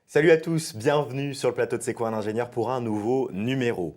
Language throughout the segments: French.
Salut à tous, bienvenue sur le plateau de C'est quoi un ingénieur pour un nouveau numéro.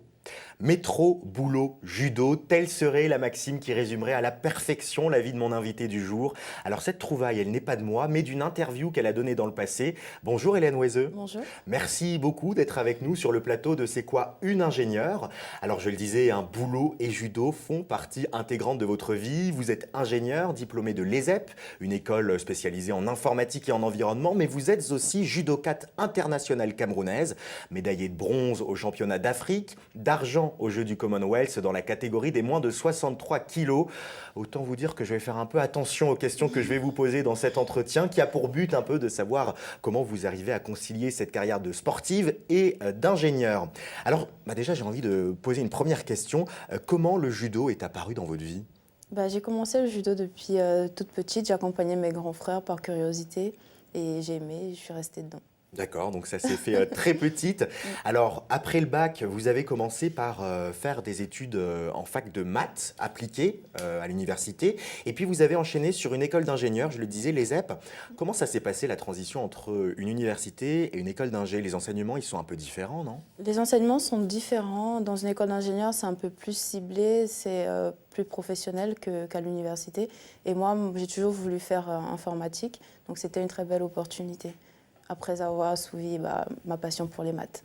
Métro, boulot, judo, telle serait la maxime qui résumerait à la perfection la vie de mon invité du jour. Alors cette trouvaille, elle n'est pas de moi, mais d'une interview qu'elle a donnée dans le passé. Bonjour Hélène Oiseux. Bonjour. Merci beaucoup d'être avec nous sur le plateau de C'est quoi une ingénieure. Alors je le disais, un boulot et judo font partie intégrante de votre vie. Vous êtes ingénieur, diplômé de l'ESEP, une école spécialisée en informatique et en environnement, mais vous êtes aussi judokate internationale camerounaise, médaillé de bronze aux championnats d'Afrique, d'argent aux Jeux du Commonwealth dans la catégorie des moins de 63 kilos. Autant vous dire que je vais faire un peu attention aux questions que je vais vous poser dans cet entretien qui a pour but un peu de savoir comment vous arrivez à concilier cette carrière de sportive et d'ingénieur. Alors déjà j'ai envie de poser une première question. Comment le judo est apparu dans votre vie? J'ai commencé le judo depuis toute petite. J'accompagnais mes grands frères par curiosité et j'ai aimé, je suis restée dedans. D'accord, donc ça s'est fait très petite. Alors, après le bac, vous avez commencé par faire des études en fac de maths appliquées à l'université. Et puis, vous avez enchaîné sur une école d'ingénieur, je le disais, l'ESEP. Comment ça s'est passé la transition entre une université et une école d'ingé? Les enseignements, ils sont un peu différents, non? Les enseignements sont différents. Dans une école d'ingénieur, c'est un peu plus ciblé, c'est plus professionnel qu'à l'université. Et moi, j'ai toujours voulu faire informatique, donc c'était une très belle opportunité, après avoir assouvi ma passion pour les maths.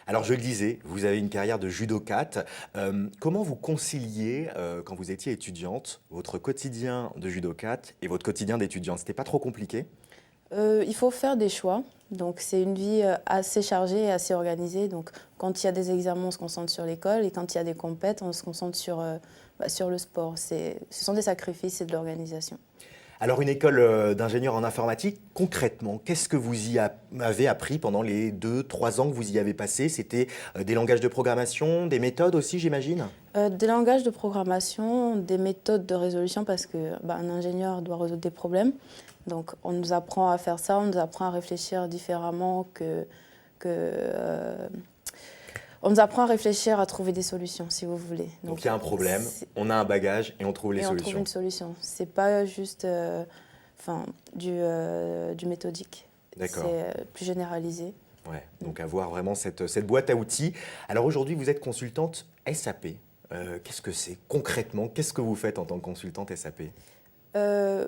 Alors, je le disais, vous avez une carrière de judokate. Comment vous conciliez, quand vous étiez étudiante, votre quotidien de judokate et votre quotidien d'étudiante? C'était pas trop compliqué? Il faut faire des choix. Donc, c'est une vie assez chargée et assez organisée. Donc, quand il y a des examens, on se concentre sur l'école. Et quand il y a des compètes, on se concentre sur le sport. Ce sont des sacrifices et de l'organisation. Alors, une école d'ingénieur en informatique, concrètement, qu'est-ce que vous y avez appris pendant les 2, 3 ans que vous y avez passé? C'était des langages de programmation, des méthodes aussi, j'imagine? Des langages de programmation, des méthodes de résolution, parce qu'un ingénieur doit résoudre des problèmes. Donc, on nous apprend à faire ça, on nous apprend à réfléchir différemment on nous apprend à réfléchir, à trouver des solutions, si vous voulez. Donc, il y a un problème, on a un bagage et on trouve les et on trouve solutions. une solution. C'est pas juste du méthodique. D'accord. C'est plus généralisé. Ouais, donc avoir vraiment cette boîte à outils. Alors aujourd'hui, vous êtes consultante SAP. Qu'est-ce que c'est concrètement? Qu'est-ce que vous faites en tant que consultante SAP? Euh,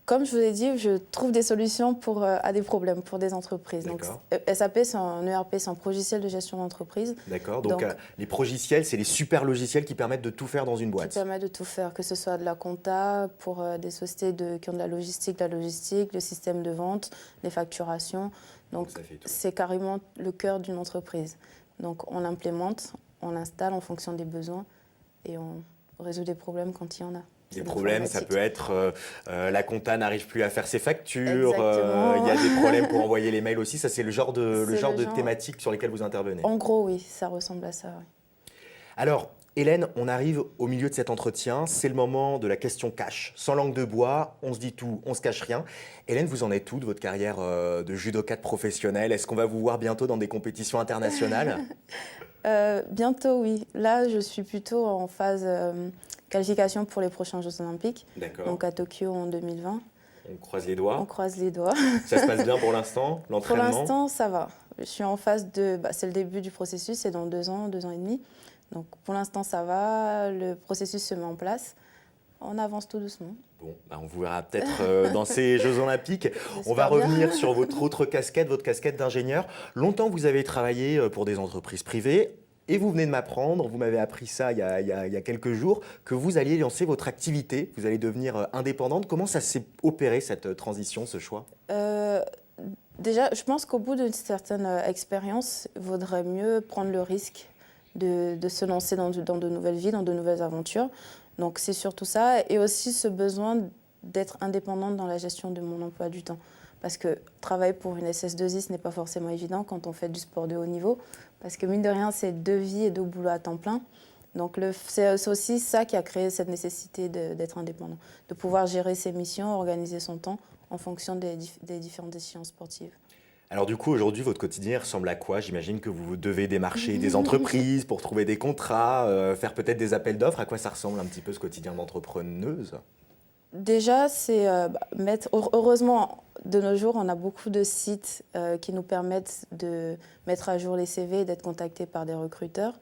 Comme je vous ai dit, je trouve des solutions à des problèmes pour des entreprises. Donc, D'accord. SAP, c'est un ERP, c'est un logiciel de gestion d'entreprise. D'accord, donc Donc, les progiciels, c'est les super logiciels qui permettent de tout faire dans une qui boîte. permet de tout faire, que ce soit de la compta pour des sociétés qui ont de la logistique, le système de vente, les facturations. Donc, Ça fait tout. c'est carrément le cœur d'une entreprise. Donc, on l'implémente, on l'installe en fonction des besoins et on résout des problèmes quand il y en a. Des C'est problèmes, ça l'informatique. peut être la compta n'arrive plus à faire ses factures, Exactement. il y a des problèmes pour envoyer les mails aussi. Ça, c'est le genre de, C'est le genre- thématique sur lesquelles vous intervenez. En gros, oui, ça ressemble à ça. Oui. Alors, Hélène, on arrive au milieu de cet entretien. C'est le moment de la question cash. Sans langue de bois, on se dit tout, on se cache rien. Hélène, vous en êtes où de votre carrière de judokate professionnelle? Est-ce qu'on va vous voir bientôt dans des compétitions internationales? Bientôt, oui. Là, je suis plutôt en phase qualification pour les prochains Jeux Olympiques, D'accord. donc à Tokyo en 2020. On croise les On doigts. croise les doigts. Ça se passe bien pour l'instant, Pour l'entraînement? l'instant, ça va. Je suis en phase de... c'est le début du processus, c'est dans 2 ans et demi. Donc pour l'instant, ça va. Le processus se met en place. On avance tout doucement. Bon, on vous verra peut-être dans ces Jeux Olympiques. On va J'espère bien. revenir sur votre autre casquette, votre casquette d'ingénieur. Longtemps, vous avez travaillé pour des entreprises privées. Et vous venez de m'apprendre, vous m'avez appris ça il y a quelques jours, que vous alliez lancer votre activité, vous allez devenir indépendante. Comment ça s'est opéré, cette transition, ce choix? Euh, Déjà, je pense qu'au bout d'une certaine expérience, il vaudrait mieux prendre le risque de se lancer dans de nouvelles vies, dans de nouvelles aventures. Donc c'est surtout ça. Et aussi ce besoin d'être indépendante dans la gestion de mon emploi du temps. Parce que travailler pour une SS2I, ce n'est pas forcément évident quand on fait du sport de haut niveau. Parce que mine de rien, c'est 2 vies et 2 boulots à temps plein. Donc c'est aussi ça qui a créé cette nécessité d'être indépendant. De pouvoir gérer ses missions, organiser son temps en fonction des différentes échéances sportives. Alors du coup, aujourd'hui, votre quotidien ressemble à quoi? J'imagine que vous devez démarcher des entreprises pour trouver des contrats, faire peut-être des appels d'offres. À quoi ça ressemble un petit peu ce quotidien d'entrepreneuse? Déjà, c'est heureusement, de nos jours, on a beaucoup de sites qui nous permettent de mettre à jour les CV et d'être contactés par des recruteurs.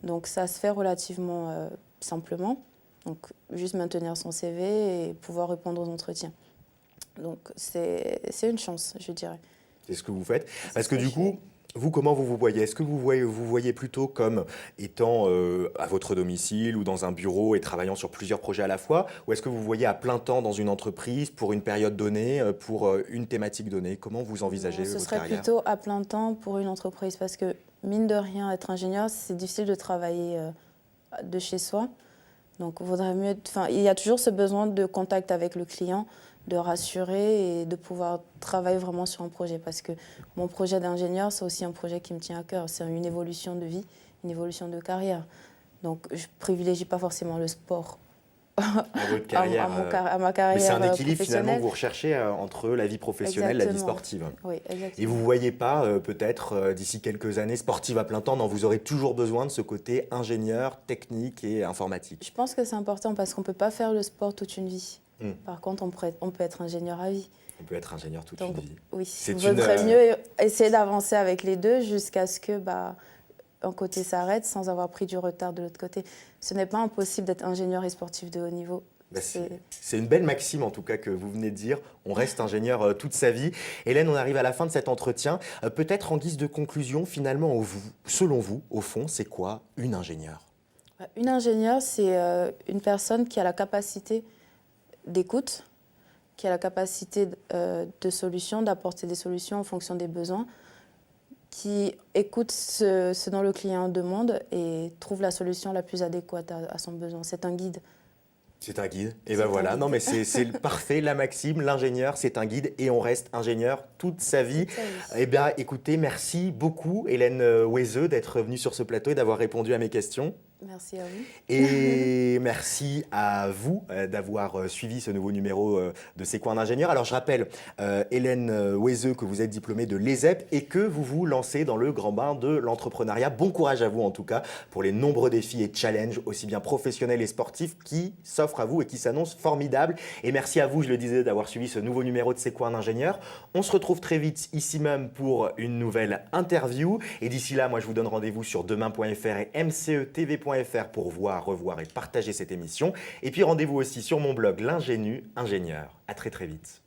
Donc ça se fait relativement simplement. Donc juste maintenir son CV et pouvoir répondre aux entretiens. Donc c'est une chance, je dirais. C'est ce que vous faites. Parce que du coup, vous, comment vous voyez? Est-ce que vous voyez plutôt comme étant à votre domicile ou dans un bureau et travaillant sur plusieurs projets à la fois? Ou est-ce que vous voyez à plein temps dans une entreprise pour une période donnée, pour une thématique donnée? Comment vous envisagez Ce votre serait carrière? plutôt à plein temps pour une entreprise parce que, mine de rien, être ingénieur, c'est difficile de travailler de chez soi. Donc, vaudrait mieux, il y a toujours ce besoin de contact avec le client, de rassurer et de pouvoir travailler vraiment sur un projet. Parce que mon projet d'ingénieur, c'est aussi un projet qui me tient à cœur. C'est une évolution de vie, une évolution de carrière. Donc, je ne privilégie pas forcément le sport Dans votre carrière, à ma carrière mais c'est un équilibre finalement que professionnelle. vous recherchez entre la vie professionnelle et la vie Exactement. sportive. Oui, Et exactement. vous ne voyez pas peut-être d'ici quelques années sportive à plein temps, non, vous aurez toujours besoin de ce côté ingénieur, technique et informatique. Je pense que c'est important parce qu'on ne peut pas faire le sport toute une vie. Hmm. Par contre, on peut être ingénieur à vie. On peut être ingénieur toute Donc, une vie. oui, C'est il vaudrait une, mieux essayer d'avancer avec les deux jusqu'à ce que un côté s'arrête sans avoir pris du retard de l'autre côté. Ce n'est pas impossible d'être ingénieur et sportif de haut niveau. C'est une belle maxime en tout cas que vous venez de dire. On reste ingénieur toute sa vie. Hélène, on arrive à la fin de cet entretien. Peut-être en guise de conclusion, finalement, selon vous, au fond, c'est quoi une ingénieure? Une ingénieure, c'est une personne qui a la capacité d'écoute, qui a la capacité de solution, d'apporter des solutions en fonction des besoins, qui écoute ce dont le client demande et trouve la solution la plus adéquate à son besoin. C'est un guide. C'est un guide. Et ben voilà, non mais c'est parfait, la maxime, l'ingénieur, c'est un guide et on reste ingénieur toute sa vie. Eh bien écoutez, merci beaucoup Hélène Ouezeux d'être venue sur ce plateau et d'avoir répondu à mes questions. Merci à vous. Et merci à vous d'avoir suivi ce nouveau numéro de C'est quoi un ingénieur? Alors je rappelle, Hélène Ouezeux, que vous êtes diplômée de l'ESEP et que vous vous lancez dans le grand bain de l'entrepreneuriat. Bon courage à vous en tout cas pour les nombreux défis et challenges, aussi bien professionnels et sportifs, qui s'offrent à vous et qui s'annoncent formidables. Et merci à vous, je le disais, d'avoir suivi ce nouveau numéro de C'est quoi un ingénieur? On se retrouve très vite ici même pour une nouvelle interview. Et d'ici là, moi je vous donne rendez-vous sur demain.fr et mcetv.fr pour voir, revoir et partager cette émission. Et puis rendez-vous aussi sur mon blog L'Ingénu Ingénieur. À très très vite.